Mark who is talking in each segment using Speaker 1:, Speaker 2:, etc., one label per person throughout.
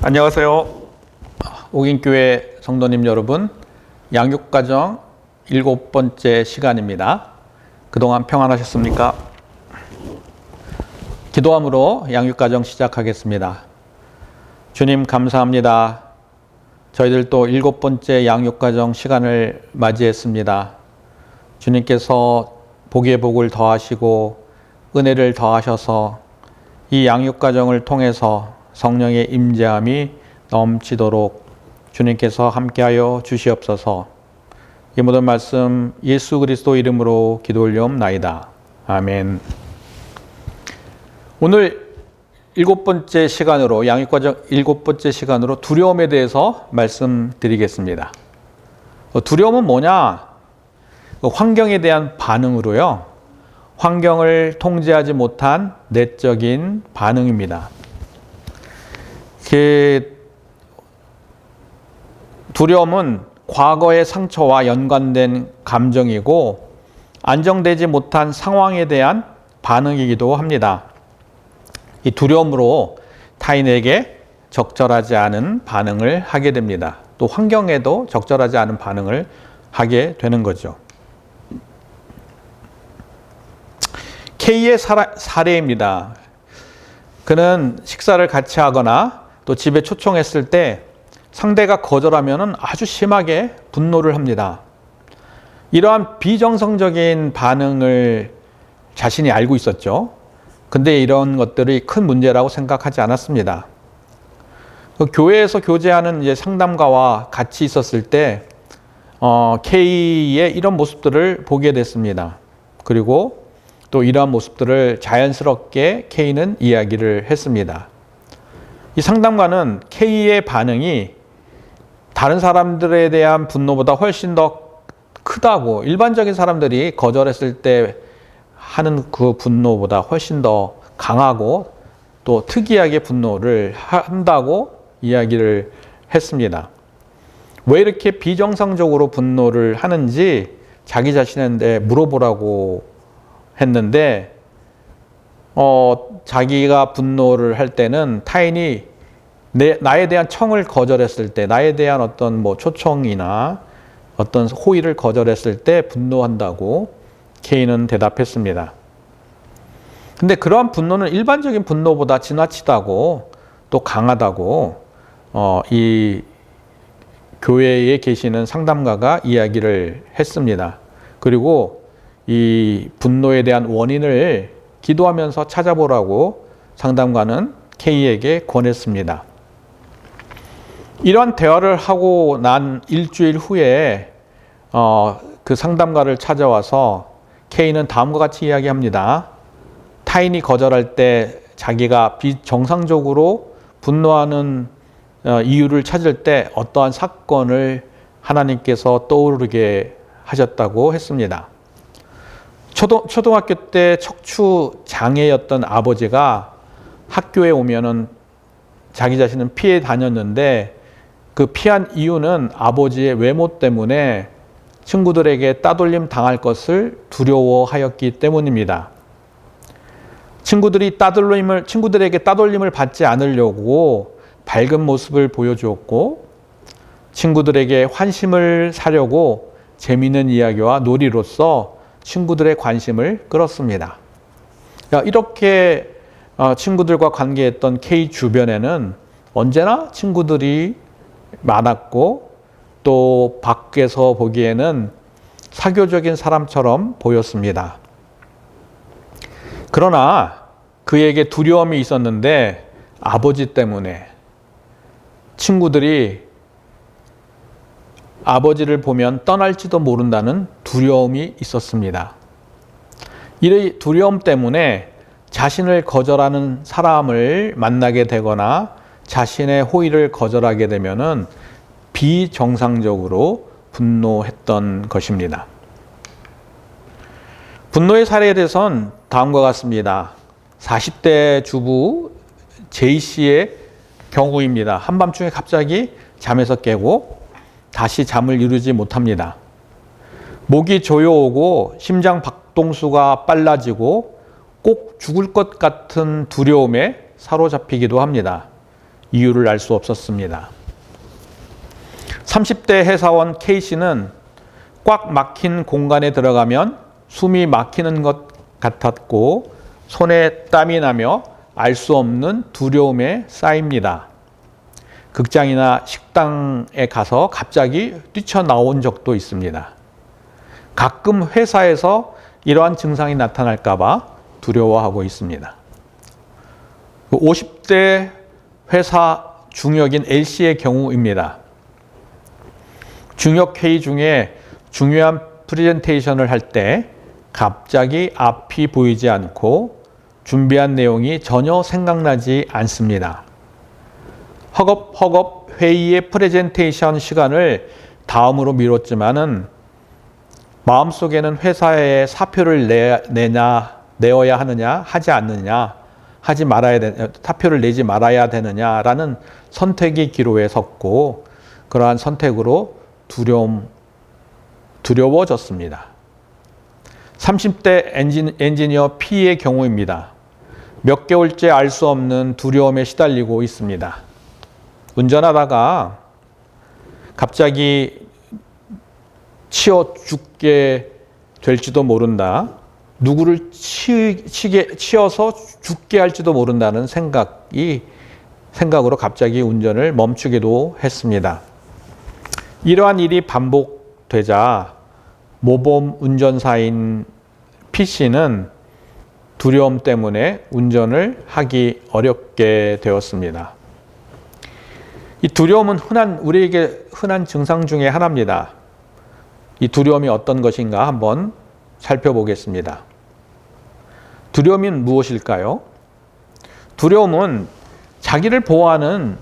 Speaker 1: 안녕하세요. 옥인교회 성도님 여러분, 양육가정 7번째 시간입니다. 그동안 평안하셨습니까? 기도함으로 양육가정 시작하겠습니다. 주님 감사합니다. 저희들 또 7번째 양육가정 시간을 맞이했습니다. 주님께서 복의 복을 더하시고 은혜를 더하셔서 이 양육가정을 통해서 성령의 임재함이 넘치도록 주님께서 함께하여 주시옵소서. 이 모든 말씀 예수 그리스도 이름으로 기도 올리옵나이다. 아멘. 오늘 7번째 시간으로, 양육과정 7번째 시간으로 두려움에 대해서 말씀드리겠습니다. 두려움은 뭐냐? 환경에 대한 반응으로요. 환경을 통제하지 못한 내적인 반응입니다. 두려움은 과거의 상처와 연관된 감정이고 안정되지 못한 상황에 대한 반응이기도 합니다. 이 두려움으로 타인에게 적절하지 않은 반응을 하게 됩니다. 또 환경에도 적절하지 않은 반응을 하게 되는 거죠. K의 사례입니다. 그는 식사를 같이 하거나 또 집에 초청했을 때 상대가 거절하면 아주 심하게 분노를 합니다. 이러한 비정상적인 반응을 자신이 알고 있었죠. 근데 이런 것들이 큰 문제라고 생각하지 않았습니다. 교회에서 교제하는 상담가와 같이 있었을 때 K의 이런 모습들을 보게 됐습니다. 그리고 또 이러한 모습들을 자연스럽게 K는 이야기를 했습니다. 이 상담가는 K의 반응이 다른 사람들에 대한 분노보다 훨씬 더 크다고, 일반적인 사람들이 거절했을 때 하는 그 분노보다 훨씬 더 강하고 또 특이하게 분노를 한다고 이야기를 했습니다. 왜 이렇게 비정상적으로 분노를 하는지 자기 자신한테 물어보라고 했는데 자기가 분노를 할 때는 타인이 나에 대한 청을 거절했을 때, 나에 대한 어떤 초청이나 어떤 호의를 거절했을 때 분노한다고 K는 대답했습니다. 근데 그러한 분노는 일반적인 분노보다 지나치다고 또 강하다고 이 교회에 계시는 상담가가 이야기를 했습니다. 그리고 이 분노에 대한 원인을 기도하면서 찾아보라고 상담가는 K에게 권했습니다. 이러한 대화를 하고 난 일주일 후에 그 상담가를 찾아와서 K는 다음과 같이 이야기합니다. 타인이 거절할 때 자기가 비정상적으로 분노하는 이유를 찾을 때 어떠한 사건을 하나님께서 떠오르게 하셨다고 했습니다. 초등학교 때 척추 장애였던 아버지가 학교에 오면은 자기 자신은 피해 다녔는데 그 피한 이유는 아버지의 외모 때문에 친구들에게 따돌림 당할 것을 두려워하였기 때문입니다. 친구들에게 따돌림을 받지 않으려고 밝은 모습을 보여주었고 친구들에게 환심을 사려고 재미있는 이야기와 놀이로서 친구들의 관심을 끌었습니다. 이렇게 친구들과 관계했던 K 주변에는 언제나 친구들이 많았고 또 밖에서 보기에는 사교적인 사람처럼 보였습니다. 그러나 그에게 두려움이 있었는데 아버지 때문에 친구들이 아버지를 보면 떠날지도 모른다는 두려움이 있었습니다. 이 두려움 때문에 자신을 거절하는 사람을 만나게 되거나 자신의 호의를 거절하게 되면은 비정상적으로 분노했던 것입니다. 분노의 사례에 대해서는 다음과 같습니다. 40대 주부 J씨의 경우입니다. 한밤중에 갑자기 잠에서 깨고 다시 잠을 이루지 못합니다. 목이 조여오고 심장 박동수가 빨라지고 꼭 죽을 것 같은 두려움에 사로잡히기도 합니다. 이유를 알 수 없었습니다. 30대 회사원 K씨는 꽉 막힌 공간에 들어가면 숨이 막히는 것 같았고 손에 땀이 나며 알 수 없는 두려움에 쌓입니다. 극장이나 식당에 가서 갑자기 뛰쳐나온 적도 있습니다. 가끔 회사에서 이러한 증상이 나타날까 봐 두려워하고 있습니다. 50대 회사 중역인 L씨의 경우입니다. 중역 회의 중에 중요한 프레젠테이션을 할 때 갑자기 앞이 보이지 않고 준비한 내용이 전혀 생각나지 않습니다. 허겁허겁 회의의 프레젠테이션 시간을 다음으로 미뤘지만은 마음속에는 회사에 사표를 내어야 하느냐, 하지 않느냐, 사표를 내지 말아야 되느냐라는 선택의 기로에 섰고 그러한 선택으로 두려워졌습니다. 30대 엔지니어 P의 경우입니다. 몇 개월째 알 수 없는 두려움에 시달리고 있습니다. 운전하다가 갑자기 치어 죽게 될지도 모른다. 누구를 치어서 죽게 할지도 모른다는 생각으로 갑자기 운전을 멈추기도 했습니다. 이러한 일이 반복되자 모범 운전사인 P씨는 두려움 때문에 운전을 하기 어렵게 되었습니다. 이 두려움은 우리에게 흔한 증상 중에 하나입니다. 이 두려움이 어떤 것인가 한번 살펴보겠습니다. 두려움이 무엇일까요? 두려움은 자기를 보호하는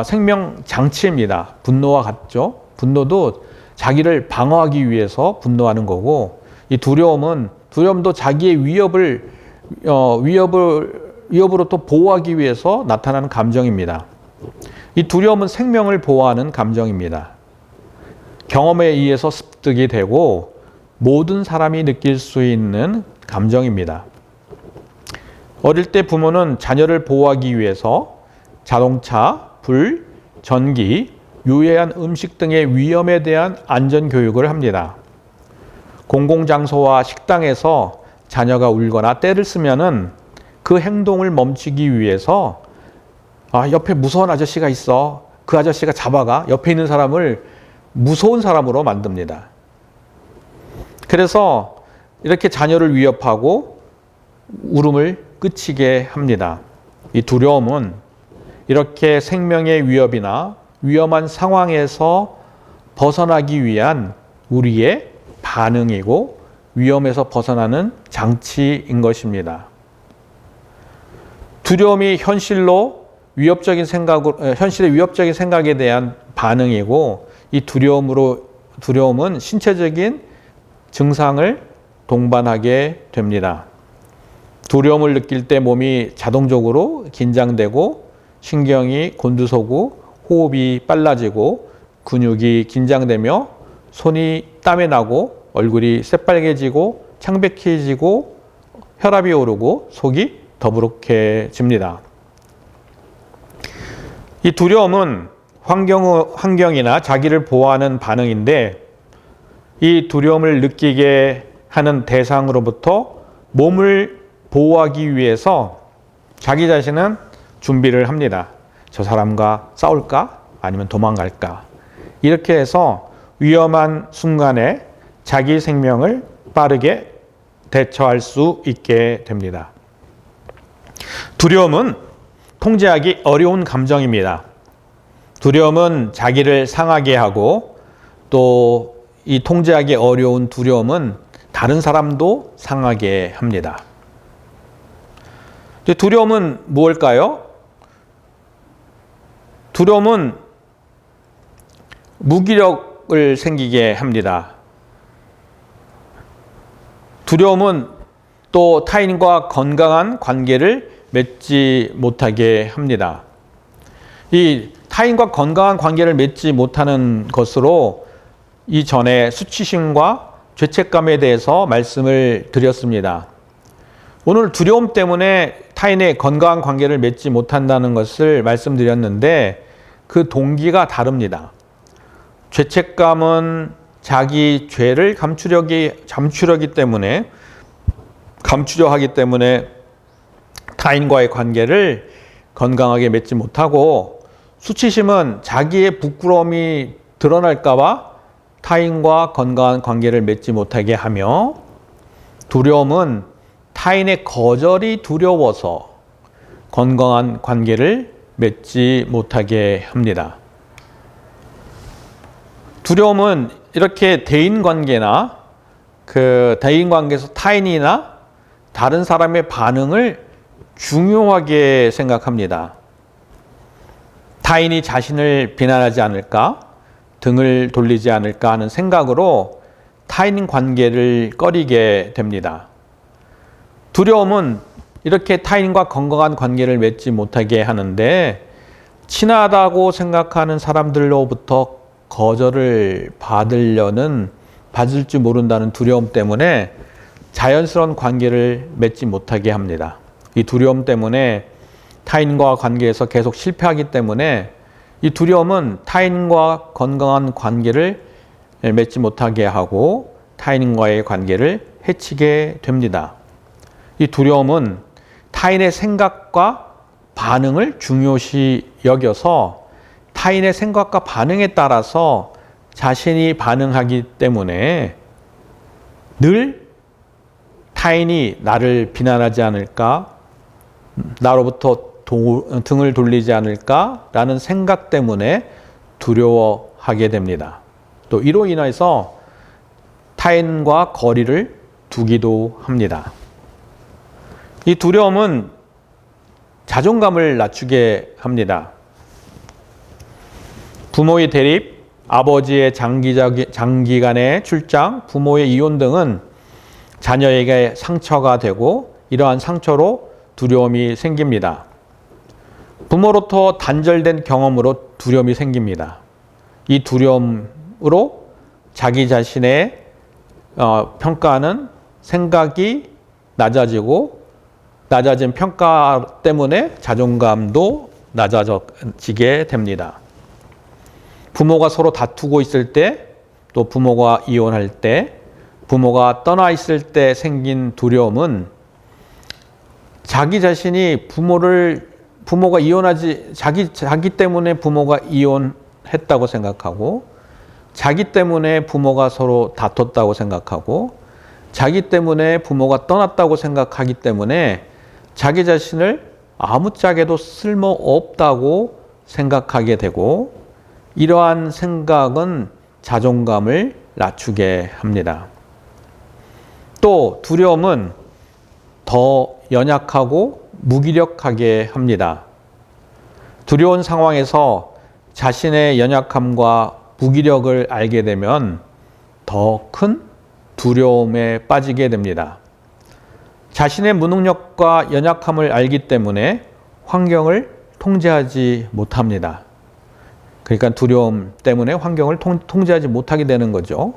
Speaker 1: 생명 장치입니다. 분노와 같죠? 분노도 자기를 방어하기 위해서 분노하는 거고, 이 두려움도 자기의 위협으로 또 보호하기 위해서 나타나는 감정입니다. 이 두려움은 생명을 보호하는 감정입니다. 경험에 의해서 습득이 되고 모든 사람이 느낄 수 있는 감정입니다. 어릴 때 부모는 자녀를 보호하기 위해서 자동차, 불, 전기, 유해한 음식 등의 위험에 대한 안전교육을 합니다. 공공장소와 식당에서 자녀가 울거나 떼를 쓰면은 그 행동을 멈추기 위해서 옆에 무서운 아저씨가 있어. 그 아저씨가 잡아가. 옆에 있는 사람을 무서운 사람으로 만듭니다. 그래서 이렇게 자녀를 위협하고 울음을 그치게 합니다. 이 두려움은 이렇게 생명의 위협이나 위험한 상황에서 벗어나기 위한 우리의 반응이고 위험에서 벗어나는 장치인 것입니다. 두려움이 현실의 위협적인 생각에 대한 반응이고 이 두려움은 신체적인 증상을 동반하게 됩니다. 두려움을 느낄 때 몸이 자동적으로 긴장되고 신경이 곤두서고 호흡이 빨라지고 근육이 긴장되며 손이 땀이 나고 얼굴이 새빨개지고 창백해지고 혈압이 오르고 속이 더부룩해집니다. 이 두려움은 환경이나 자기를 보호하는 반응인데 이 두려움을 느끼게 하는 대상으로부터 몸을 보호하기 위해서 자기 자신은 준비를 합니다. 저 사람과 싸울까? 아니면 도망갈까? 이렇게 해서 위험한 순간에 자기 생명을 빠르게 대처할 수 있게 됩니다. 두려움은 통제하기 어려운 감정입니다. 두려움은 자기를 상하게 하고 또 이 통제하기 어려운 두려움은 다른 사람도 상하게 합니다. 두려움은 무엇일까요? 두려움은 무기력을 생기게 합니다. 두려움은 또 타인과 건강한 관계를 맺지 못하게 합니다. 이 타인과 건강한 관계를 맺지 못하는 것으로 이전에 수치심과 죄책감에 대해서 말씀을 드렸습니다. 오늘 두려움 때문에 타인의 건강한 관계를 맺지 못한다는 것을 말씀드렸는데 그 동기가 다릅니다. 죄책감은 자기 죄를 감추려 하기 때문에 타인과의 관계를 건강하게 맺지 못하고, 수치심은 자기의 부끄러움이 드러날까봐 타인과 건강한 관계를 맺지 못하게 하며, 두려움은 타인의 거절이 두려워서 건강한 관계를 맺지 못하게 합니다. 두려움은 이렇게 대인관계나 대인관계에서 타인이나 다른 사람의 반응을 중요하게 생각합니다. 타인이 자신을 비난하지 않을까, 등을 돌리지 않을까 하는 생각으로 타인 관계를 꺼리게 됩니다. 두려움은 이렇게 타인과 건강한 관계를 맺지 못하게 하는데, 친하다고 생각하는 사람들로부터 거절을 받을지 모른다는 두려움 때문에 자연스러운 관계를 맺지 못하게 합니다. 이 두려움 때문에 타인과 관계에서 계속 실패하기 때문에 이 두려움은 타인과 건강한 관계를 맺지 못하게 하고 타인과의 관계를 해치게 됩니다. 이 두려움은 타인의 생각과 반응을 중요시 여겨서 타인의 생각과 반응에 따라서 자신이 반응하기 때문에 늘 타인이 나를 비난하지 않을까, 나로부터 등을 돌리지 않을까라는 생각 때문에 두려워하게 됩니다. 또 이로 인해서 타인과 거리를 두기도 합니다. 이 두려움은 자존감을 낮추게 합니다. 부모의 대립, 아버지의 장기간의 출장, 부모의 이혼 등은 자녀에게 상처가 되고 이러한 상처로 두려움이 생깁니다. 부모로부터 단절된 경험으로 두려움이 생깁니다. 이 두려움으로 자기 자신의 평가하는 생각이 낮아진 평가 때문에 자존감도 낮아지게 됩니다. 부모가 서로 다투고 있을 때, 또 부모가 이혼할 때, 부모가 떠나 있을 때 생긴 두려움은 자기 자신이 부모가 자기 때문에 부모가 이혼했다고 생각하고, 자기 때문에 부모가 서로 다퉜다고 생각하고, 자기 때문에 부모가 떠났다고 생각하기 때문에 자기 자신을 아무짝에도 쓸모없다고 생각하게 되고, 이러한 생각은 자존감을 낮추게 합니다. 또 두려움은 더 연약하고 무기력하게 합니다. 두려운 상황에서 자신의 연약함과 무기력을 알게 되면 더 큰 두려움에 빠지게 됩니다. 자신의 무능력과 연약함을 알기 때문에 환경을 통제하지 못합니다. 그러니까 두려움 때문에 환경을 통제하지 못하게 되는 거죠.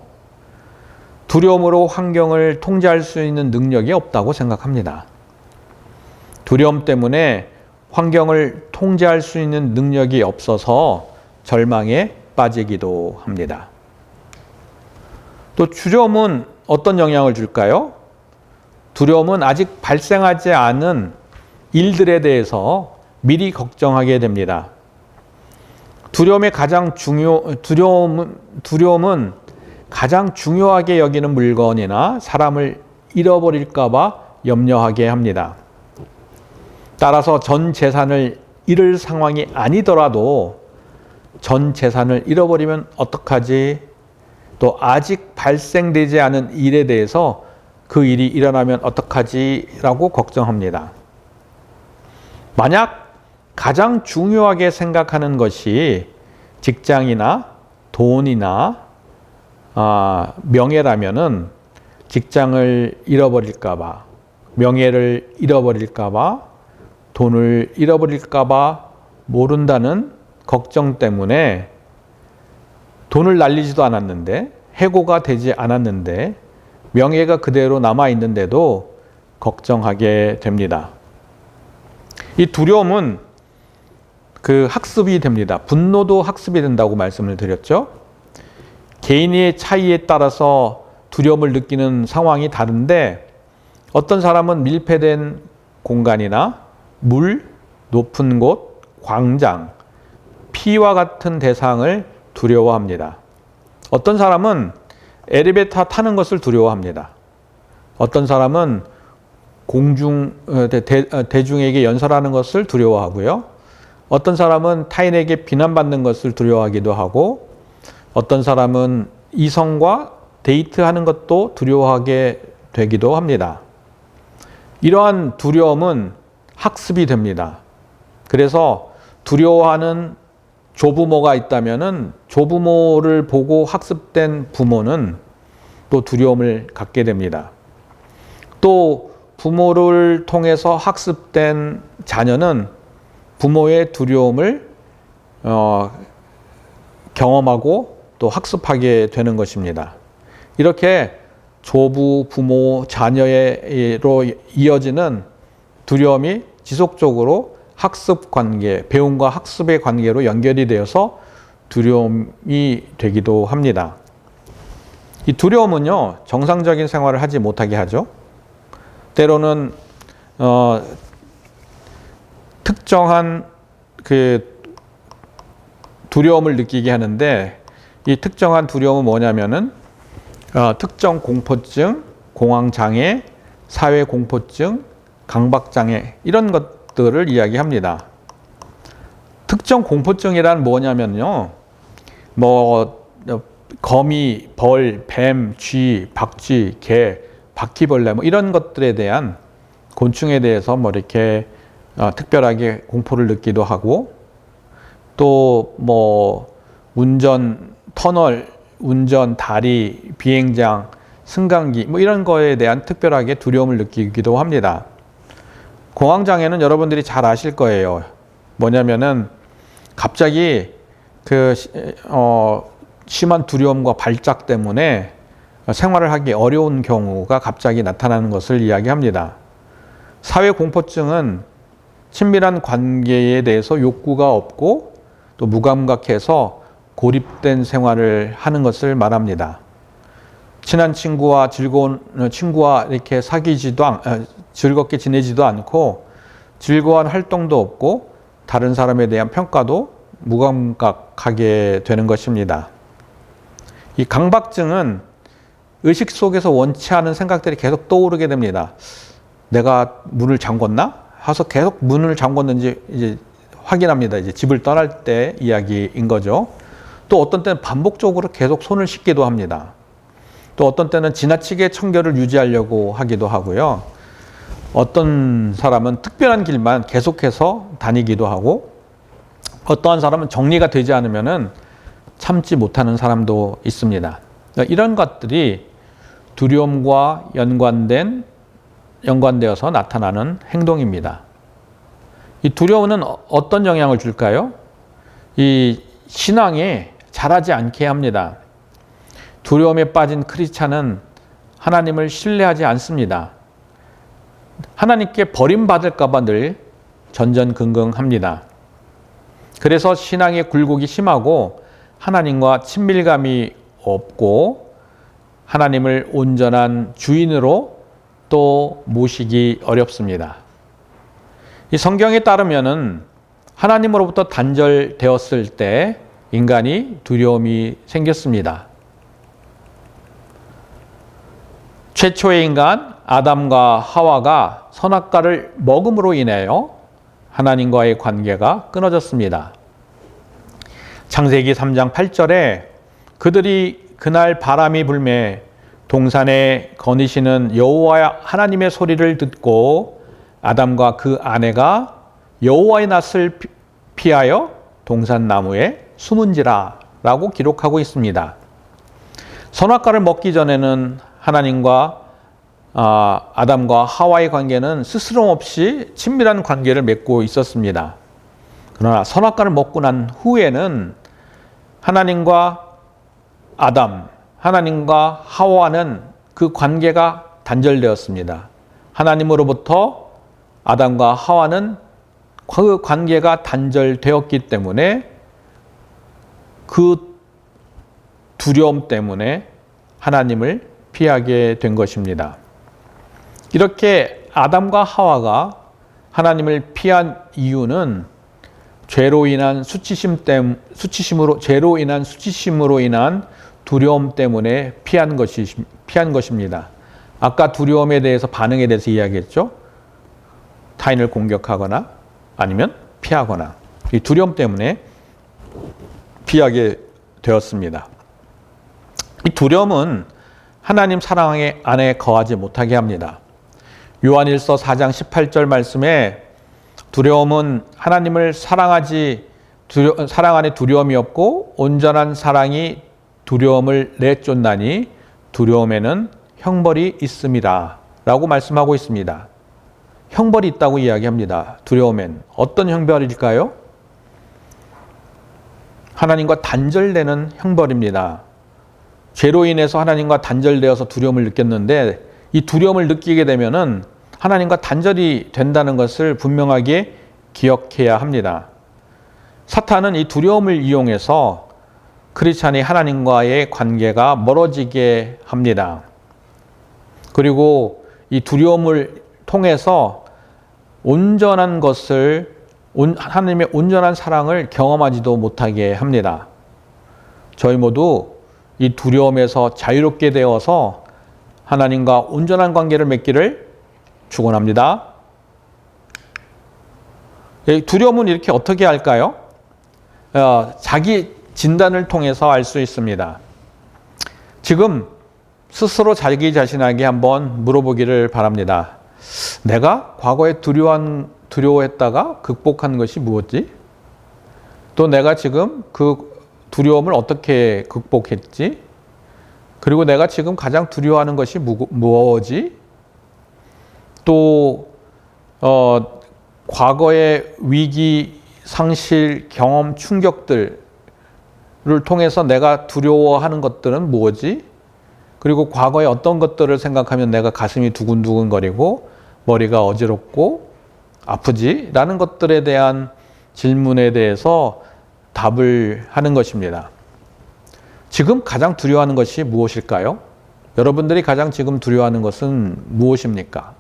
Speaker 1: 두려움으로 환경을 통제할 수 있는 능력이 없다고 생각합니다. 두려움 때문에 환경을 통제할 수 있는 능력이 없어서 절망에 빠지기도 합니다. 또 두려움은 어떤 영향을 줄까요? 두려움은 아직 발생하지 않은 일들에 대해서 미리 걱정하게 됩니다. 두려움은 가장 중요하게 여기는 물건이나 사람을 잃어버릴까봐 염려하게 합니다. 따라서 전 재산을 잃을 상황이 아니더라도 전 재산을 잃어버리면 어떡하지? 또 아직 발생되지 않은 일에 대해서 그 일이 일어나면 어떡하지? 라고 걱정합니다. 만약 가장 중요하게 생각하는 것이 직장이나 돈이나 명예라면은 직장을 잃어버릴까봐, 명예를 잃어버릴까봐, 돈을 잃어버릴까봐 모른다는 걱정 때문에 돈을 날리지도 않았는데, 해고가 되지 않았는데, 명예가 그대로 남아있는데도 걱정하게 됩니다. 이 두려움은 그 학습이 됩니다. 분노도 학습이 된다고 말씀을 드렸죠. 개인의 차이에 따라서 두려움을 느끼는 상황이 다른데 어떤 사람은 밀폐된 공간이나 물, 높은 곳, 광장, 피와 같은 대상을 두려워합니다. 어떤 사람은 엘리베이터 타는 것을 두려워합니다. 어떤 사람은 대중에게 연설하는 것을 두려워하고요. 어떤 사람은 타인에게 비난받는 것을 두려워하기도 하고 어떤 사람은 이성과 데이트하는 것도 두려워하게 되기도 합니다. 이러한 두려움은 학습이 됩니다. 그래서 두려워하는 조부모가 있다면은 조부모를 보고 학습된 부모는 또 두려움을 갖게 됩니다. 또 부모를 통해서 학습된 자녀는 부모의 두려움을 경험하고 또 학습하게 되는 것입니다. 이렇게 조부, 부모, 자녀로 이어지는 두려움이 지속적으로 학습 관계, 배움과 학습의 관계로 연결이 되어서 두려움이 되기도 합니다. 이 두려움은요, 정상적인 생활을 하지 못하게 하죠. 때로는 특정한 그 두려움을 느끼게 하는데 이 특정한 두려움은 뭐냐면은 특정 공포증, 공황장애, 사회공포증, 강박장애 이런 것들을 이야기합니다. 특정 공포증이란 뭐냐면요. 거미, 벌, 뱀, 쥐, 박쥐, 개, 바퀴벌레 이런 것들에 대한 곤충에 대해서 이렇게 특별하게 공포를 느끼기도 하고 또 운전, 터널, 운전, 다리, 비행장, 승강기 이런 거에 대한 특별하게 두려움을 느끼기도 합니다. 공황장애는 여러분들이 잘 아실 거예요. 뭐냐면은 갑자기 심한 두려움과 발작 때문에 생활을 하기 어려운 경우가 갑자기 나타나는 것을 이야기합니다. 사회공포증은 친밀한 관계에 대해서 욕구가 없고 또 무감각해서 고립된 생활을 하는 것을 말합니다. 친한 친구와 이렇게 즐겁게 지내지도 않고 즐거운 활동도 없고 다른 사람에 대한 평가도 무감각하게 되는 것입니다. 이 강박증은 의식 속에서 원치 않은 생각들이 계속 떠오르게 됩니다. 내가 문을 잠궜나? 하서 계속 문을 잠궜는지 이제 확인합니다. 이제 집을 떠날 때 이야기인 거죠. 또 어떤 때는 반복적으로 계속 손을 씻기도 합니다. 또 어떤 때는 지나치게 청결을 유지하려고 하기도 하고요. 어떤 사람은 특별한 길만 계속해서 다니기도 하고 어떠한 사람은 정리가 되지 않으면은 참지 못하는 사람도 있습니다. 이런 것들이 두려움과 연관되어서 나타나는 행동입니다. 이 두려움은 어떤 영향을 줄까요? 이 신앙에 자라지 않게 합니다. 두려움에 빠진 크리스찬은 하나님을 신뢰하지 않습니다. 하나님께 버림받을까 봐 늘 전전긍긍합니다. 그래서 신앙의 굴곡이 심하고 하나님과 친밀감이 없고 하나님을 온전한 주인으로 또 모시기 어렵습니다. 이 성경에 따르면은 하나님으로부터 단절되었을 때 인간이 두려움이 생겼습니다. 최초의 인간 아담과 하와가 선악과를 먹음으로 인하여 하나님과의 관계가 끊어졌습니다. 창세기 3장 8절에 그들이 그날 바람이 불매 동산에 거니시는 여호와 하나님의 소리를 듣고 아담과 그 아내가 여호와의 낯을 피하여 동산 나무에 숨은지라 라고 기록하고 있습니다. 선악과를 먹기 전에는 하나님과 아담과 하와의 관계는 스스럼 없이 친밀한 관계를 맺고 있었습니다. 그러나 선악과를 먹고 난 후에는 하나님과 아담, 하나님과 하와는 그 관계가 단절되었습니다. 하나님으로부터 아담과 하와는 그 관계가 단절되었기 때문에 그 두려움 때문에 하나님을 피하게 된 것입니다. 이렇게 아담과 하와가 하나님을 피한 이유는 죄로 인한 수치심으로 인한 두려움 때문에 피한 것입니다. 아까 두려움에 대해서 반응에 대해서 이야기했죠. 타인을 공격하거나 아니면 피하거나 이 두려움 때문에 피하게 되었습니다. 이 두려움은 하나님 사랑 안에 거하지 못하게 합니다. 요한일서 4장 18절 말씀에 두려움은 하나님을 사랑 안에 두려움이 없고 온전한 사랑이 두려움을 내쫓나니 두려움에는 형벌이 있음이라 라고 말씀하고 있습니다. 형벌이 있다고 이야기합니다. 두려움엔 어떤 형벌일까요? 하나님과 단절되는 형벌입니다. 죄로 인해서 하나님과 단절되어서 두려움을 느꼈는데 이 두려움을 느끼게 되면은 하나님과 단절이 된다는 것을 분명하게 기억해야 합니다. 사탄은 이 두려움을 이용해서 크리스찬이 하나님과의 관계가 멀어지게 합니다. 그리고 이 두려움을 통해서 온전한 것을, 하나님의 온전한 사랑을 경험하지도 못하게 합니다. 저희 모두 이 두려움에서 자유롭게 되어서 하나님과 온전한 관계를 맺기를 축원합니다. 두려움은 이렇게 어떻게 할까요? 자기 진단을 통해서 알 수 있습니다. 지금 스스로 자기 자신에게 한번 물어보기를 바랍니다. 내가 과거에 두려워했다가 극복한 것이 무엇지? 또 내가 지금 그 두려움을 어떻게 극복했지? 그리고 내가 지금 가장 두려워하는 것이 무엇이지? 또 과거의 위기, 상실, 경험, 충격들을 통해서 내가 두려워하는 것들은 무엇이? 그리고 과거의 어떤 것들을 생각하면 내가 가슴이 두근두근거리고 머리가 어지럽고 아프지? 라는 것들에 대한 질문에 대해서 답을 하는 것입니다. 지금 가장 두려워하는 것이 무엇일까요? 여러분들이 가장 지금 두려워하는 것은 무엇입니까?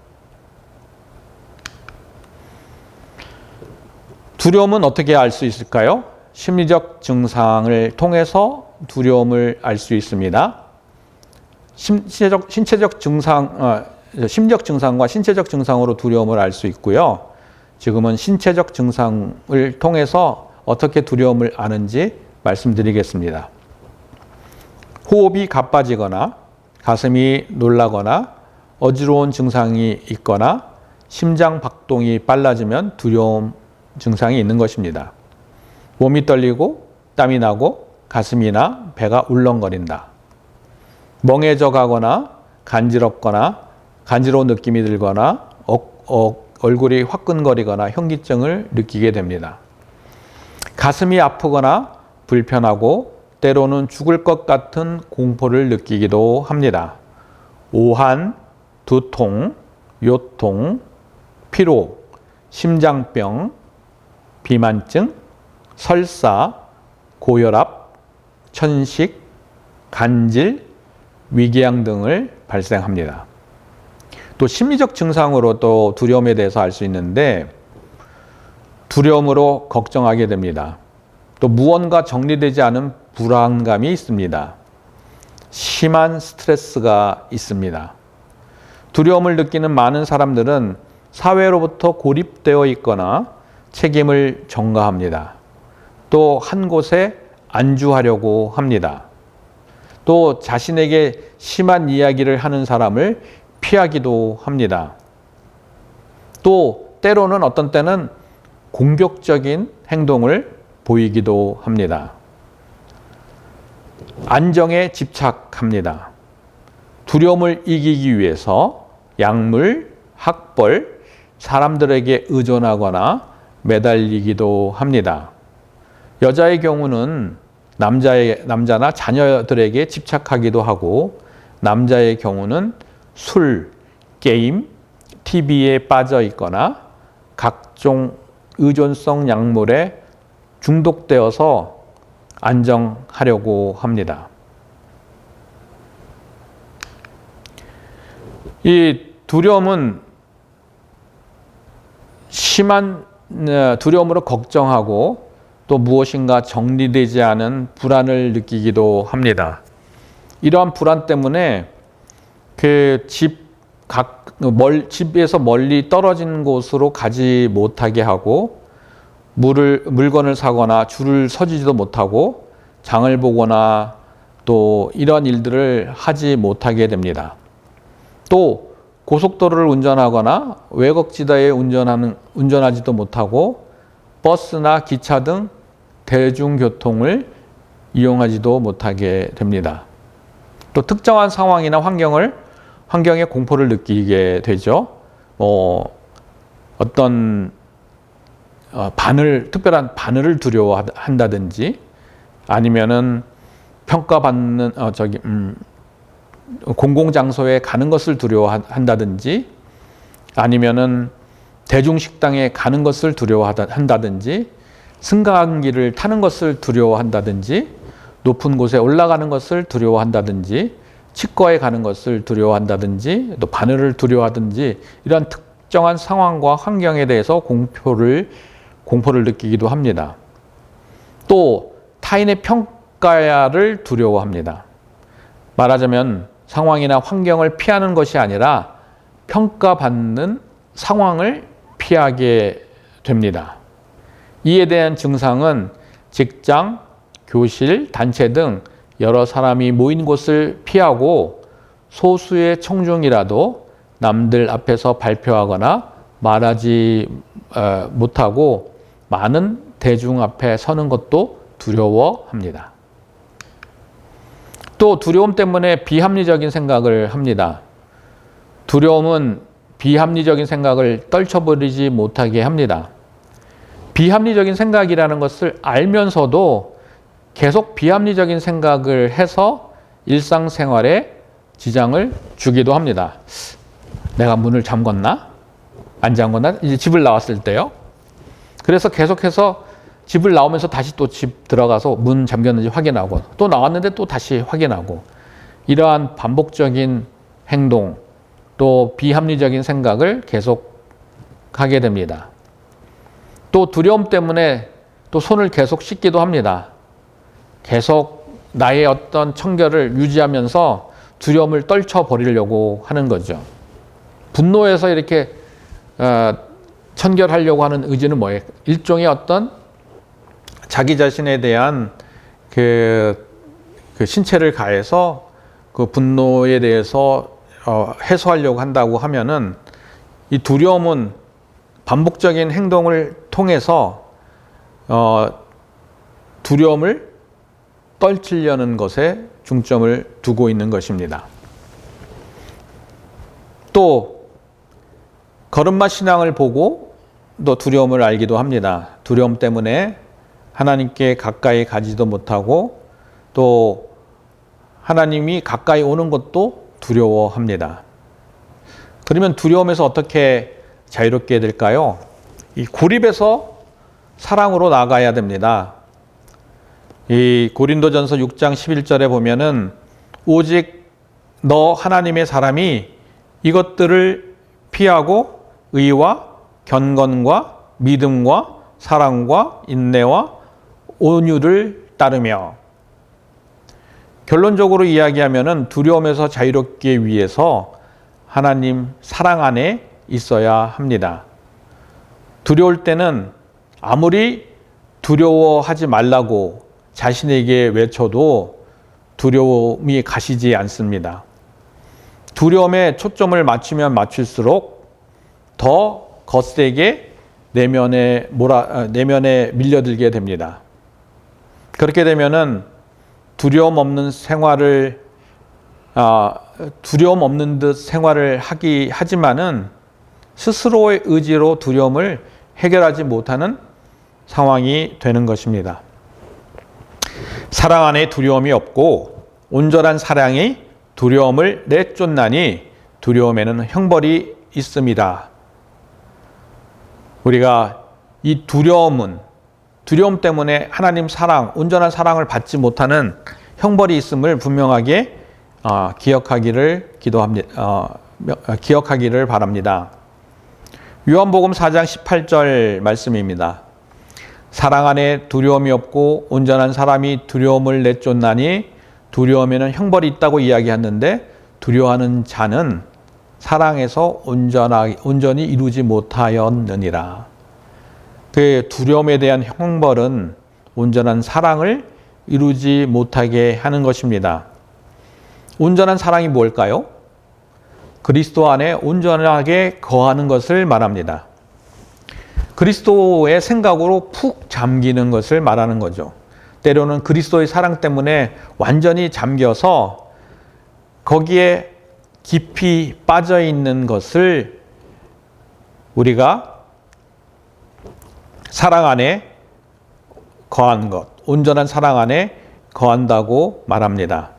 Speaker 1: 두려움은 어떻게 알 수 있을까요? 심리적 증상을 통해서 두려움을 알 수 있습니다. 심리적 증상과 신체적 증상으로 두려움을 알 수 있고요. 지금은 신체적 증상을 통해서 어떻게 두려움을 아는지 말씀드리겠습니다. 호흡이 가빠지거나 가슴이 놀라거나 어지러운 증상이 있거나 심장 박동이 빨라지면 두려움 증상이 있는 것입니다. 몸이 떨리고 땀이 나고 가슴이나 배가 울렁거린다. 멍해져 가거나 간지러운 느낌이 들거나 얼굴이 화끈거리거나 현기증을 느끼게 됩니다. 가슴이 아프거나 불편하고 때로는 죽을 것 같은 공포를 느끼기도 합니다. 오한, 두통, 요통, 피로, 심장병, 비만증, 설사, 고혈압, 천식, 간질, 위궤양 등을 발생합니다. 또 심리적 증상으로 또 두려움에 대해서 알 수 있는데 두려움으로 걱정하게 됩니다. 또 무언가 정리되지 않은 불안감이 있습니다. 심한 스트레스가 있습니다. 두려움을 느끼는 많은 사람들은 사회로부터 고립되어 있거나 책임을 전가합니다. 또 한 곳에 안주하려고 합니다. 또 자신에게 심한 이야기를 하는 사람을 피하기도 합니다. 또 때로는 어떤 때는 공격적인 행동을 보이기도 합니다. 안정에 집착합니다. 두려움을 이기기 위해서 약물, 학벌, 사람들에게 의존하거나 매달리기도 합니다. 여자의 경우는 남자나 자녀들에게 집착하기도 하고 남자의 경우는 술, 게임, TV에 빠져 있거나 각종 의존성 약물에 중독되어서 안정하려고 합니다. 이 두려움은 심한 두려움으로 걱정하고 또 무엇인가 정리되지 않은 불안을 느끼기도 합니다. 이러한 불안 때문에 집에서 멀리 떨어진 곳으로 가지 못하게 하고 물건을 사거나 줄을 서지도 못하고 장을 보거나 또 이런 일들을 하지 못하게 됩니다. 또 고속도로를 운전하거나 외곽지대에 운전하지도 못하고 버스나 기차 등 대중교통을 이용하지도 못하게 됩니다. 또 특정한 상황이나 환경에 공포를 느끼게 되죠. 어떤 특별한 바늘을 두려워한다든지 아니면은 평가받는 공공장소에 가는 것을 두려워한다든지 아니면은 대중식당에 가는 것을 두려워한다든지 승강기를 타는 것을 두려워한다든지 높은 곳에 올라가는 것을 두려워한다든지 치과에 가는 것을 두려워한다든지 또 바늘을 두려워하든지 이러한 특정한 상황과 환경에 대해서 공포를 느끼기도 합니다. 또 타인의 평가를 두려워합니다. 말하자면 상황이나 환경을 피하는 것이 아니라 평가받는 상황을 피하게 됩니다. 이에 대한 증상은 직장, 교실, 단체 등 여러 사람이 모인 곳을 피하고 소수의 청중이라도 남들 앞에서 발표하거나 말하지 못하고 많은 대중 앞에 서는 것도 두려워합니다. 또 두려움 때문에 비합리적인 생각을 합니다. 두려움은 비합리적인 생각을 떨쳐버리지 못하게 합니다. 비합리적인 생각이라는 것을 알면서도 계속 비합리적인 생각을 해서 일상생활에 지장을 주기도 합니다. 내가 문을 잠궜나? 안 잠궜나? 이제 집을 나왔을 때요. 그래서 계속해서 집을 나오면서 다시 또 집 들어가서 문 잠겼는지 확인하고 또 나왔는데 또 다시 확인하고 이러한 반복적인 행동 또 비합리적인 생각을 계속 하게 됩니다. 또 두려움 때문에 또 손을 계속 씻기도 합니다. 계속 나의 어떤 청결을 유지하면서 두려움을 떨쳐버리려고 하는 거죠. 분노해서 이렇게 청결하려고 하는 의지는 뭐예요? 일종의 어떤 자기 자신에 대한 그 신체를 가해서 그 분노에 대해서 해소하려고 한다고 하면은 이 두려움은 반복적인 행동을 통해서 두려움을 떨치려는 것에 중점을 두고 있는 것입니다. 또 걸음마 신앙을 보고 또 두려움을 알기도 합니다. 두려움 때문에 하나님께 가까이 가지도 못하고 또 하나님이 가까이 오는 것도 두려워합니다. 그러면 두려움에서 어떻게 자유롭게 될까요? 이 고립에서 사랑으로 나아가야 됩니다. 이 고린도전서 6장 11절에 보면은 오직 너 하나님의 사람이 이것들을 피하고 의와 경건과 믿음과 사랑과 인내와 온유를 따르며 결론적으로 이야기하면은 두려움에서 자유롭기 위해서 하나님 사랑 안에 있어야 합니다. 두려울 때는 아무리 두려워하지 말라고 자신에게 외쳐도 두려움이 가시지 않습니다. 두려움에 초점을 맞추면 맞출수록 더 거세게 내면에 밀려들게 됩니다. 그렇게 되면은 두려움 없는 듯 생활을 하지만은 스스로의 의지로 두려움을 해결하지 못하는 상황이 되는 것입니다. 사랑 안에 두려움이 없고 온전한 사랑이 두려움을 내쫓나니 두려움에는 형벌이 있습니다. 우리가 이 두려움 때문에 하나님 사랑, 온전한 사랑을 받지 못하는 형벌이 있음을 분명하게 기억하기를 바랍니다. 요한복음 4장 18절 말씀입니다. 사랑 안에 두려움이 없고 온전한 사람이 두려움을 내쫓나니 두려움에는 형벌이 있다고 이야기하는데 두려워하는 자는 사랑에서 온전히 이루지 못하였느니라. 그 두려움에 대한 형벌은 온전한 사랑을 이루지 못하게 하는 것입니다. 온전한 사랑이 뭘까요? 그리스도 안에 온전하게 거하는 것을 말합니다. 그리스도의 생각으로 푹 잠기는 것을 말하는 거죠. 때로는 그리스도의 사랑 때문에 완전히 잠겨서 거기에 깊이 빠져 있는 것을 우리가 사랑 안에 거한 것, 온전한 사랑 안에 거한다고 말합니다.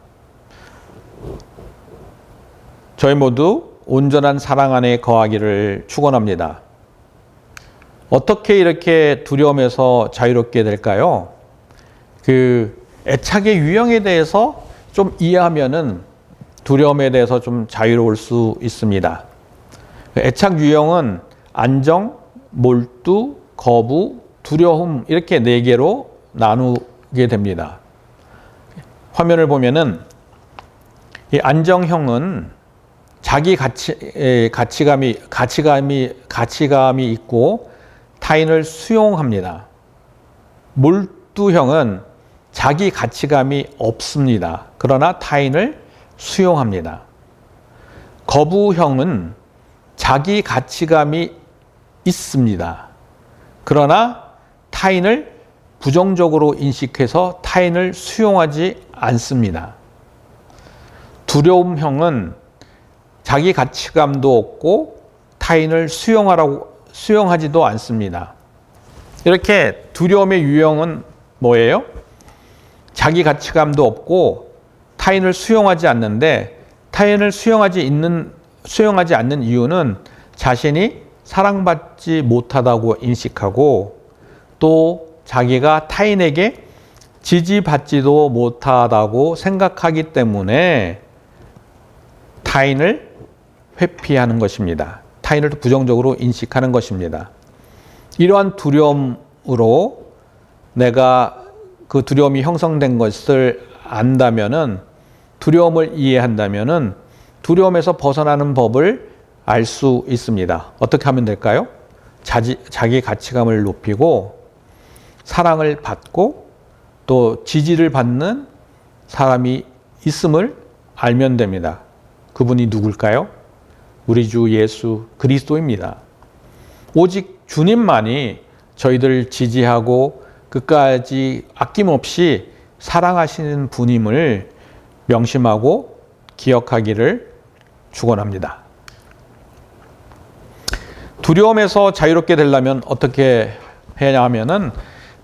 Speaker 1: 저희 모두 온전한 사랑 안에 거하기를 축원합니다. 어떻게 이렇게 두려움에서 자유롭게 될까요? 그 애착의 유형에 대해서 좀 이해하면은 두려움에 대해서 좀 자유로울 수 있습니다. 애착 유형은 안정, 몰두, 거부, 두려움 이렇게 4개로 나누게 됩니다. 화면을 보면은 이 안정형은 자기 가치감이 있고 타인을 수용합니다. 몰두형은 자기 가치감이 없습니다. 그러나 타인을 수용합니다. 거부형은 자기 가치감이 있습니다. 그러나 타인을 부정적으로 인식해서 타인을 수용하지 않습니다. 두려움형은 자기 가치감도 없고 타인을 수용하지도 않습니다. 이렇게 두려움의 유형은 뭐예요? 자기 가치감도 없고 타인을 수용하지 않는데 타인을 수용하지 않는 이유는 자신이 사랑받지 못하다고 인식하고 또 자기가 타인에게 지지받지도 못하다고 생각하기 때문에 타인을 회피하는 것입니다. 타인을 부정적으로 인식하는 것입니다. 이러한 두려움으로 내가 그 두려움이 형성된 것을 안다면은 두려움을 이해한다면은 두려움에서 벗어나는 법을 알 수 있습니다. 어떻게 하면 될까요? 자기 가치감을 높이고 사랑을 받고 또 지지를 받는 사람이 있음을 알면 됩니다. 그분이 누굴까요? 우리 주 예수 그리스도입니다. 오직 주님만이 저희들을 지지하고 끝까지 아낌없이 사랑하시는 분임을 명심하고 기억하기를 축원합니다. 두려움에서 자유롭게 되려면 어떻게 해야 하면은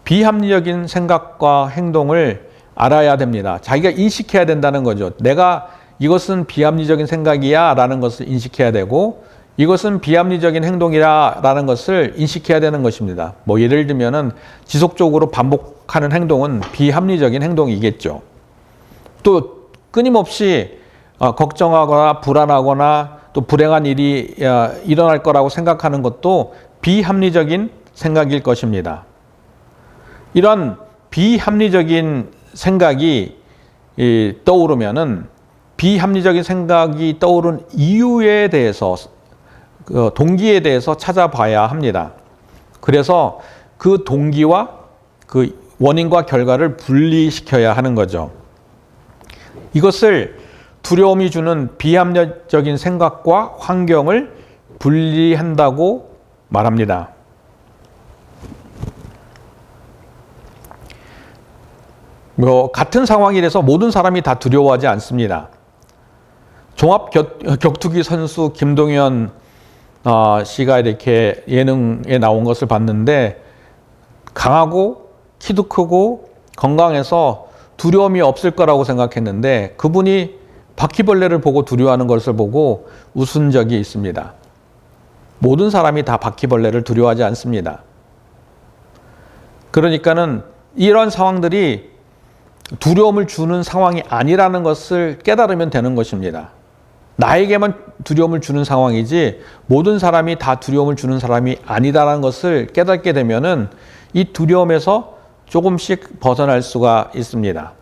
Speaker 1: 비합리적인 생각과 행동을 알아야 됩니다. 자기가 인식해야 된다는 거죠. 내가 이것은 비합리적인 생각이야 라는 것을 인식해야 되고 이것은 비합리적인 행동이라 라는 것을 인식해야 되는 것입니다. 뭐 예를 들면은 지속적으로 반복하는 행동은 비합리적인 행동이겠죠. 또 끊임없이 걱정하거나 불안하거나 또 불행한 일이 일어날 거라고 생각하는 것도 비합리적인 생각일 것입니다. 이런 비합리적인 생각이 떠오르면은 비합리적인 생각이 떠오른 이유에 대해서 동기에 대해서 찾아봐야 합니다. 그래서 그 동기와 그 원인과 결과를 분리시켜야 하는 거죠. 이것을 두려움이 주는 비합리적인 생각과 환경을 분리한다고 말합니다. 같은 상황이라서 모든 사람이 다 두려워하지 않습니다. 종합 격투기 선수 김동현 씨가 이렇게 예능에 나온 것을 봤는데 강하고 키도 크고 건강해서 두려움이 없을 거라고 생각했는데 그분이 바퀴벌레를 보고 두려워하는 것을 보고 웃은 적이 있습니다. 모든 사람이 다 바퀴벌레를 두려워하지 않습니다. 그러니까는 이런 상황들이 두려움을 주는 상황이 아니라는 것을 깨달으면 되는 것입니다. 나에게만 두려움을 주는 상황이지 모든 사람이 다 두려움을 주는 사람이 아니다라는 것을 깨닫게 되면은 이 두려움에서 조금씩 벗어날 수가 있습니다.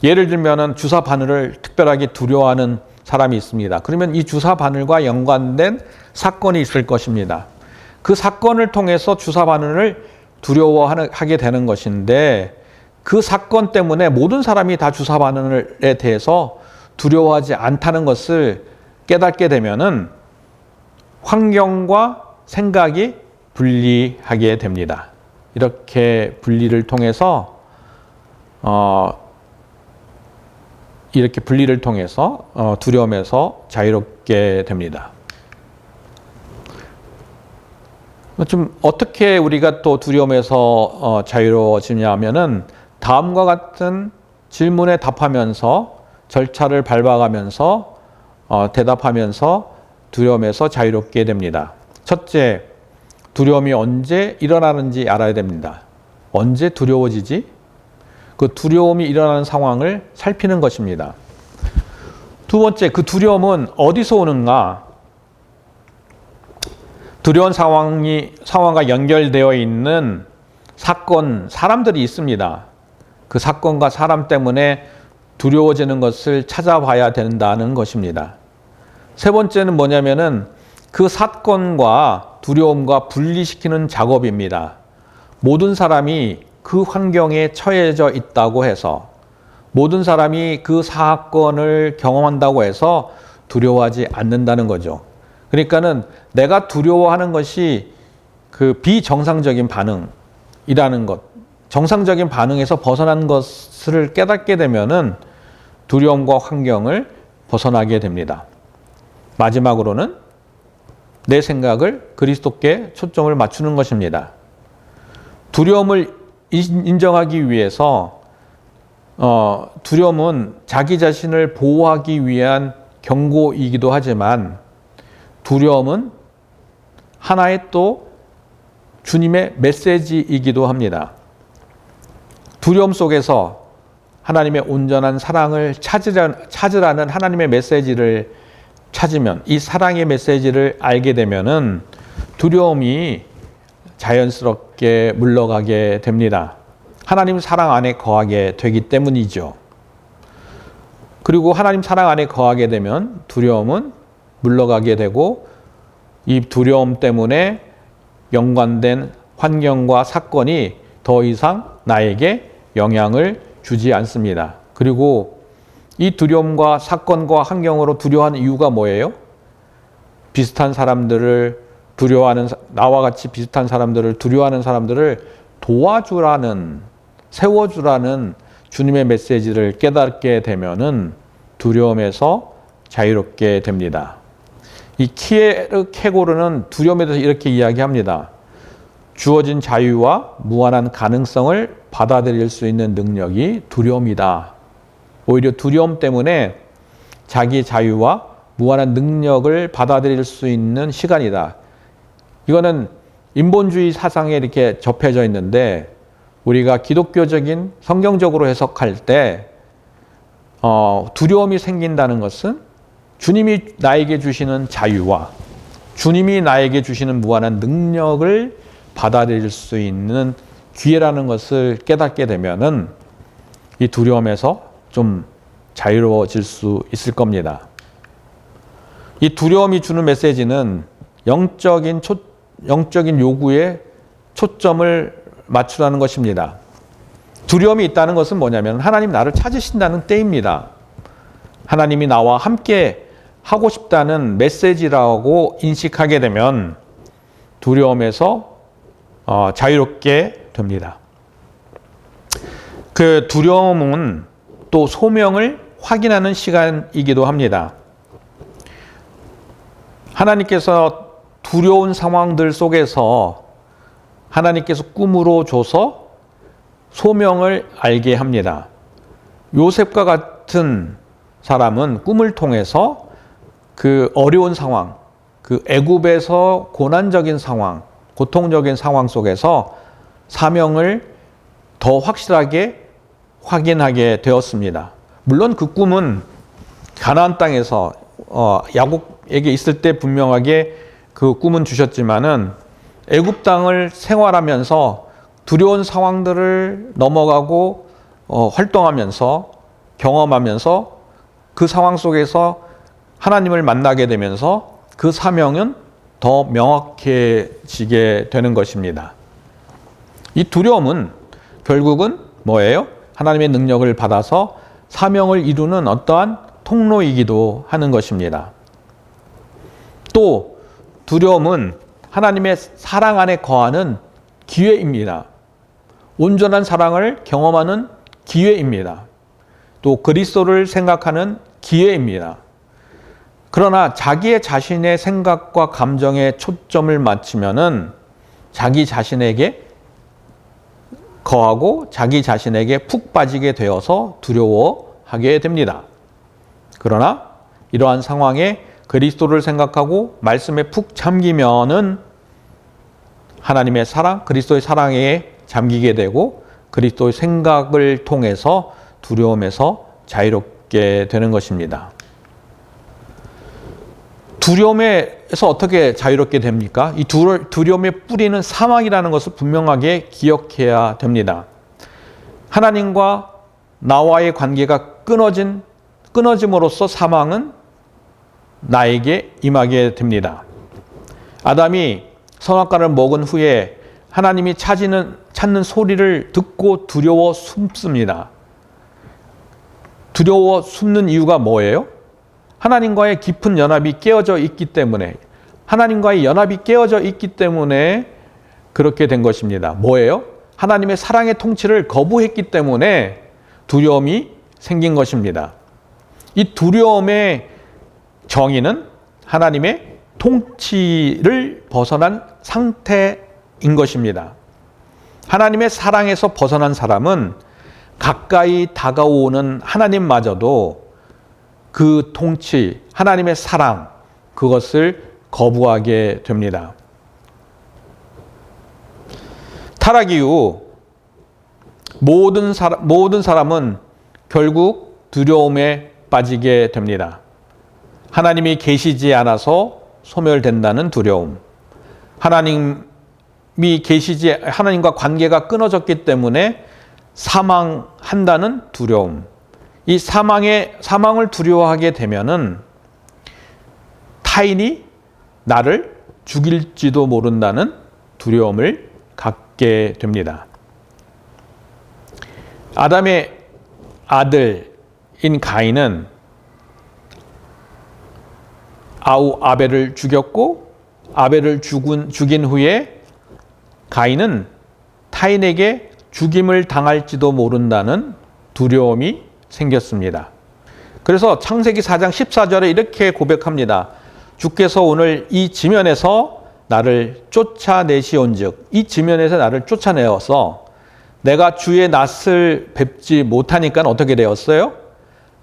Speaker 1: 예를 들면은 주사 바늘을 특별하게 두려워하는 사람이 있습니다. 그러면 이 주사 바늘과 연관된 사건이 있을 것입니다. 그 사건을 통해서 주사 바늘을 두려워하게 되는 것인데 그 사건 때문에 모든 사람이 다 주사 바늘에 대해서 두려워하지 않다는 것을 깨닫게 되면은 환경과 생각이 분리하게 됩니다. 이렇게 분리를 통해서 두려움에서 자유롭게 됩니다. 좀 어떻게 우리가 또 두려움에서 자유로워지냐 하면은 다음과 같은 질문에 답하면서 절차를 밟아가면서 대답하면서 두려움에서 자유롭게 됩니다. 첫째, 두려움이 언제 일어나는지 알아야 됩니다. 언제 두려워지지? 그 두려움이 일어나는 상황을 살피는 것입니다. 두 번째, 그 두려움은 어디서 오는가? 두려운 상황과 연결되어 있는 사람들이 있습니다. 그 사건과 사람 때문에 두려워지는 것을 찾아봐야 된다는 것입니다. 세 번째는 뭐냐면은 그 사건과 두려움과 분리시키는 작업입니다. 모든 사람이 그 환경에 처해져 있다고 해서 모든 사람이 그 사건을 경험한다고 해서 두려워하지 않는다는 거죠. 그러니까는 내가 두려워하는 것이 그 비정상적인 반응이라는 것, 정상적인 반응에서 벗어난 것을 깨닫게 되면은 두려움과 환경을 벗어나게 됩니다. 마지막으로는 내 생각을 그리스도께 초점을 맞추는 것입니다. 두려움을 인정하기 위해서 두려움은 자기 자신을 보호하기 위한 경고이기도 하지만 두려움은 하나의 또 주님의 메시지이기도 합니다. 두려움 속에서 하나님의 온전한 사랑을 찾으라는 하나님의 메시지를 찾으면, 이 사랑의 메시지를 알게 되면은 두려움이 자연스럽게 물러가게 됩니다. 하나님 사랑 안에 거하게 되기 때문이죠. 그리고 하나님 사랑 안에 거하게 되면 두려움은 물러가게 되고 이 두려움 때문에 연관된 환경과 사건이 더 이상 나에게 영향을 주지 않습니다. 그리고 이 두려움과 사건과 환경으로 두려워하는 이유가 뭐예요? 비슷한 사람들을 두려워하는, 나와 같이 비슷한 사람들을 두려워하는 사람들을 도와주라는, 세워주라는 주님의 메시지를 깨닫게 되면은 두려움에서 자유롭게 됩니다. 이 키에르케고르는 두려움에 대해서 이렇게 이야기합니다. 주어진 자유와 무한한 가능성을 받아들일 수 있는 능력이 두려움이다. 오히려 두려움 때문에 자기 자유와 무한한 능력을 받아들일 수 있는 시간이다. 이거는 인본주의 사상에 이렇게 접해져 있는데 우리가 기독교적인 성경적으로 해석할 때 두려움이 생긴다는 것은 주님이 나에게 주시는 자유와 주님이 나에게 주시는 무한한 능력을 받아들일 수 있는 기회라는 것을 깨닫게 되면은 이 두려움에서 좀 자유로워질 수 있을 겁니다. 이 두려움이 주는 메시지는 영적인 요구에 초점을 맞추라는 것입니다. 두려움이 있다는 것은 뭐냐면 하나님 나를 찾으신다는 때입니다. 하나님이 나와 함께 하고 싶다는 메시지라고 인식하게 되면 두려움에서 자유롭게 됩니다. 그 두려움은 또 소명을 확인하는 시간이기도 합니다. 하나님께서 두려운 상황들 속에서 하나님께서 꿈으로 줘서 소명을 알게 합니다. 요셉과 같은 사람은 꿈을 통해서 그 어려운 상황, 그 애굽에서 고난적인 상황, 고통적인 상황 속에서 사명을 더 확실하게 확인하게 되었습니다. 물론 그 꿈은 가나안 땅에서 야곱에게 있을 때 분명하게 그 꿈은 주셨지만은 애굽 땅을 생활하면서 두려운 상황들을 넘어가고 활동하면서 경험하면서 그 상황 속에서 하나님을 만나게 되면서 그 사명은 더 명확해지게 되는 것입니다. 이 두려움은 결국은 뭐예요? 하나님의 능력을 받아서 사명을 이루는 어떠한 통로이기도 하는 것입니다. 또 두려움은 하나님의 사랑 안에 거하는 기회입니다. 온전한 사랑을 경험하는 기회입니다. 또 그리스도를 생각하는 기회입니다. 그러나 자기의 자신의 생각과 감정에 초점을 맞추면은 자기 자신에게 거하고 자기 자신에게 푹 빠지게 되어서 두려워하게 됩니다. 그러나 이러한 상황에 그리스도를 생각하고 말씀에 푹 잠기면은 하나님의 사랑, 그리스도의 사랑에 잠기게 되고 그리스도의 생각을 통해서 두려움에서 자유롭게 되는 것입니다. 두려움에서 어떻게 자유롭게 됩니까? 이 두려움의 뿌리는 사망이라는 것을 분명하게 기억해야 됩니다. 하나님과 나와의 관계가 끊어짐으로써 사망은 나에게 임하게 됩니다. 아담이 선악과를 먹은 후에 하나님이 찾는 소리를 듣고 두려워 숨습니다. 두려워 숨는 이유가 뭐예요? 하나님과의 깊은 연합이 깨어져 있기 때문에, 하나님과의 연합이 깨어져 있기 때문에 그렇게 된 것입니다. 뭐예요? 하나님의 사랑의 통치를 거부했기 때문에 두려움이 생긴 것입니다. 이 두려움의 정의는 하나님의 통치를 벗어난 상태인 것입니다. 하나님의 사랑에서 벗어난 사람은 가까이 다가오는 하나님마저도 그 통치, 하나님의 사랑, 그것을 거부하게 됩니다. 타락 이후 모든 사람은 결국 두려움에 빠지게 됩니다. 하나님이 계시지 않아서 소멸된다는 두려움, 하나님과 관계가 끊어졌기 때문에 사망한다는 두려움, 이 사망을 두려워하게 되면은 타인이 나를 죽일지도 모른다는 두려움을 갖게 됩니다. 아담의 아들인 가인은 아벨을 죽였고, 아벨을 죽인 후에 가인은 타인에게 죽임을 당할지도 모른다는 두려움이 생겼습니다. 그래서 창세기 4장 14절에 이렇게 고백합니다. 주께서 오늘 이 지면에서 나를 쫓아내시온즉, 이 지면에서 나를 쫓아내어서 내가 주의 낯을 뵙지 못하니까 어떻게 되었어요?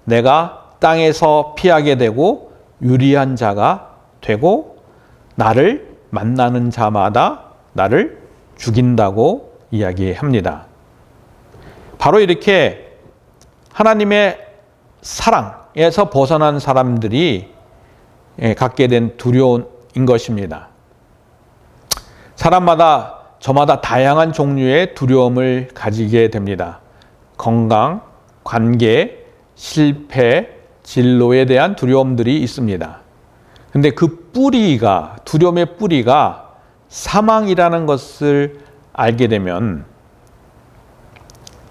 Speaker 1: 내가 땅에서 피하게 되고 유리한 자가 되고 나를 만나는 자마다 나를 죽인다고 이야기합니다. 바로 이렇게 하나님의 사랑에서 벗어난 사람들이 갖게 된 두려움인 것입니다. 사람마다 저마다 다양한 종류의 두려움을 가지게 됩니다. 건강, 관계, 실패, 진로에 대한 두려움들이 있습니다. 근데 그 두려움의 뿌리가 사망이라는 것을 알게 되면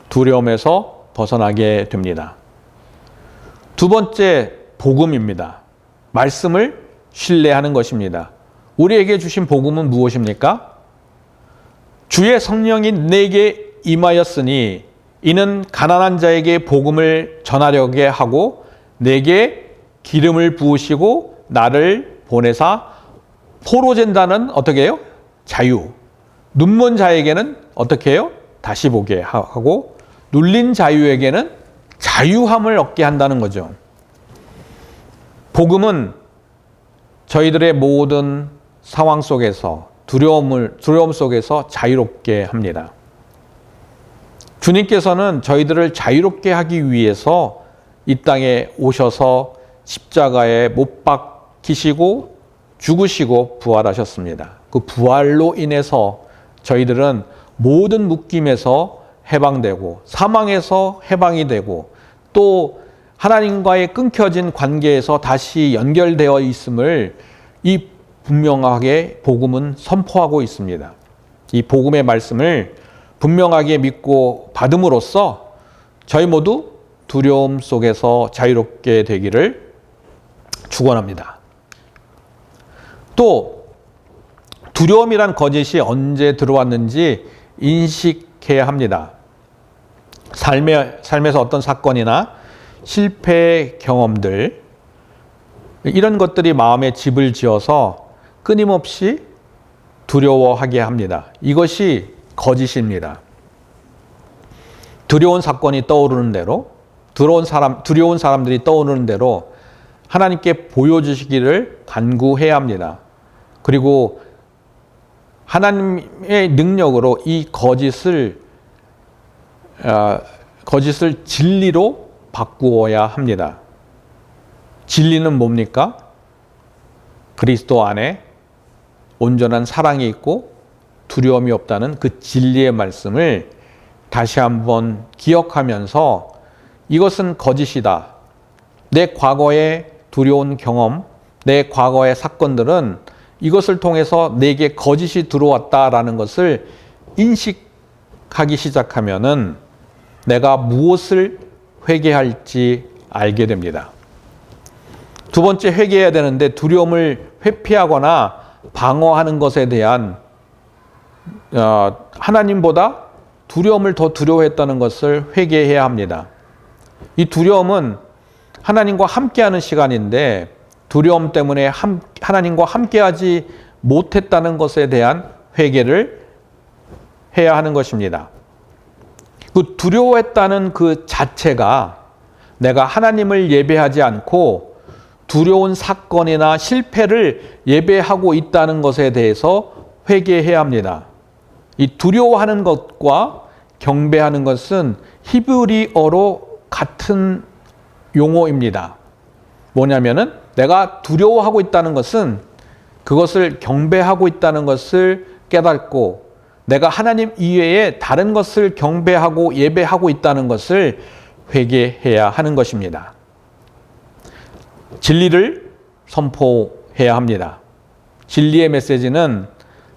Speaker 1: 두려움에서 벗어나게 됩니다. 두 번째, 복음입니다. 말씀을 신뢰하는 것입니다. 우리에게 주신 복음은 무엇입니까? 주의 성령이 내게 임하였으니 이는 가난한 자에게 복음을 전하려게 하고 내게 기름을 부으시고 나를 보내사 포로된다는 어떻게 해요? 자유. 눈먼 자에게는 어떻게 해요? 다시 보게 하고 눌린 자유에게는 자유함을 얻게 한다는 거죠. 복음은 저희들의 모든 상황 속에서 두려움 속에서 자유롭게 합니다. 주님께서는 저희들을 자유롭게 하기 위해서 이 땅에 오셔서 십자가에 못 박히시고 죽으시고 부활하셨습니다. 그 부활로 인해서 저희들은 모든 묶임에서 해방되고 사망에서 해방이 되고 또 하나님과의 끊겨진 관계에서 다시 연결되어 있음을 이 분명하게 복음은 선포하고 있습니다. 이 복음의 말씀을 분명하게 믿고 받음으로써 저희 모두 두려움 속에서 자유롭게 되기를 축원합니다. 또 두려움이란 거짓이 언제 들어왔는지 인식해야 합니다. 삶에서 어떤 사건이나 실패 경험들 이런 것들이 마음에 집을 지어서 끊임없이 두려워하게 합니다. 이것이 거짓입니다. 두려운 사건이 떠오르는 대로 두려운 사람들이 떠오르는 대로 하나님께 보여주시기를 간구해야 합니다. 그리고 하나님의 능력으로 이 거짓을 진리로 바꾸어야 합니다. 진리는 뭡니까? 그리스도 안에 온전한 사랑이 있고 두려움이 없다는 그 진리의 말씀을 다시 한번 기억하면서 이것은 거짓이다. 내 과거의 두려운 경험, 내 과거의 사건들은 이것을 통해서 내게 거짓이 들어왔다라는 것을 인식하기 시작하면은 내가 무엇을 회개할지 알게 됩니다. 두 번째, 회개해야 되는데 두려움을 회피하거나 방어하는 것에 대한 하나님보다 두려움을 더 두려워했다는 것을 회개해야 합니다. 이 두려움은 하나님과 함께하는 시간인데 두려움 때문에 하나님과 함께하지 못했다는 것에 대한 회개를 해야 하는 것입니다. 그 두려워했다는 그 자체가 내가 하나님을 예배하지 않고 두려운 사건이나 실패를 예배하고 있다는 것에 대해서 회개해야 합니다. 이 두려워하는 것과 경배하는 것은 히브리어로 같은 용어입니다. 뭐냐면은 내가 두려워하고 있다는 것은 그것을 경배하고 있다는 것을 깨닫고 내가 하나님 이외에 다른 것을 경배하고 예배하고 있다는 것을 회개해야 하는 것입니다. 진리를 선포해야 합니다. 진리의 메시지는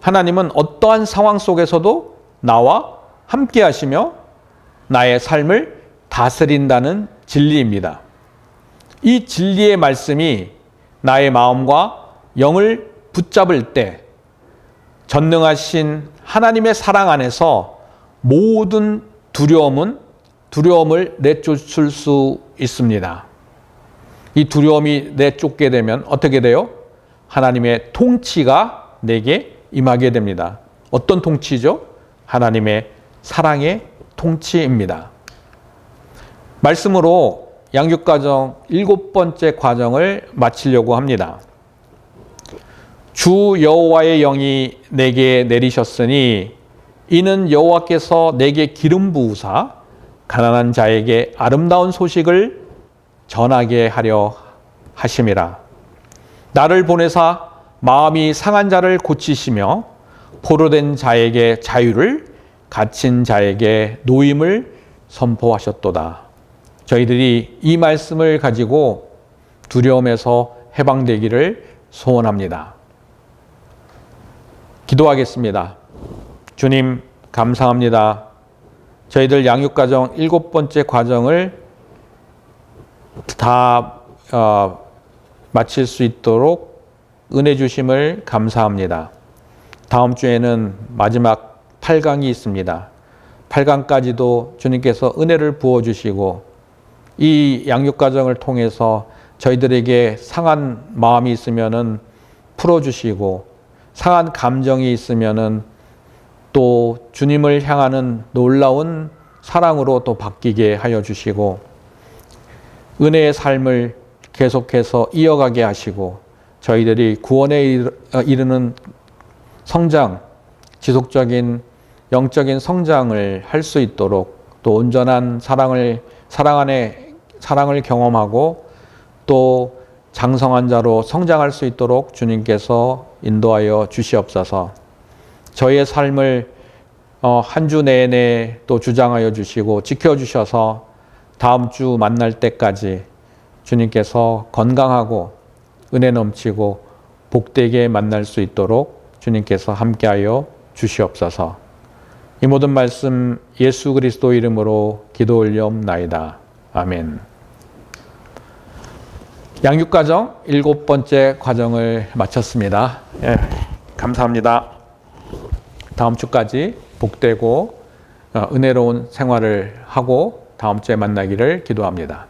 Speaker 1: 하나님은 어떠한 상황 속에서도 나와 함께 하시며 나의 삶을 다스린다는 진리입니다. 이 진리의 말씀이 나의 마음과 영을 붙잡을 때 전능하신 하나님의 사랑 안에서 모든 두려움을 내쫓을 수 있습니다. 이 두려움이 내쫓게 되면 어떻게 돼요? 하나님의 통치가 내게 임하게 됩니다. 어떤 통치죠? 하나님의 사랑의 통치입니다. 말씀으로 양육과정 7번째 과정을 마치려고 합니다. 주 여호와의 영이 내게 내리셨으니 이는 여호와께서 내게 기름 부으사 가난한 자에게 아름다운 소식을 전하게 하려 하심이라. 나를 보내사 마음이 상한 자를 고치시며 포로된 자에게 자유를 갇힌 자에게 노임을 선포하셨도다. 저희들이 이 말씀을 가지고 두려움에서 해방되기를 소원합니다. 기도하겠습니다. 주님, 감사합니다. 저희들 양육과정 7번째 과정을 다 마칠 수 있도록 은혜 주심을 감사합니다. 다음 주에는 마지막 8강이 있습니다. 8강까지도 주님께서 은혜를 부어주시고 이 양육과정을 통해서 저희들에게 상한 마음이 있으면은 풀어주시고 상한 감정이 있으면은 또 주님을 향하는 놀라운 사랑으로 또 바뀌게 하여 주시고 은혜의 삶을 계속해서 이어가게 하시고 저희들이 구원에 이르는 성장, 지속적인 영적인 성장을 할 수 있도록 또 온전한 사랑을 경험하고 또 장성한 자로 성장할 수 있도록 주님께서 인도하여 주시옵소서. 저희의 삶을 한 주 내내 또 주장하여 주시고 지켜주셔서 다음 주 만날 때까지 주님께서 건강하고 은혜 넘치고 복되게 만날 수 있도록 주님께서 함께하여 주시옵소서. 이 모든 말씀 예수 그리스도 이름으로 기도 올리옵나이다. 아멘. 양육과정 7번째 과정을 마쳤습니다. 감사합니다. 다음 주까지 복되고 은혜로운 생활을 하고 다음 주에 만나기를 기도합니다.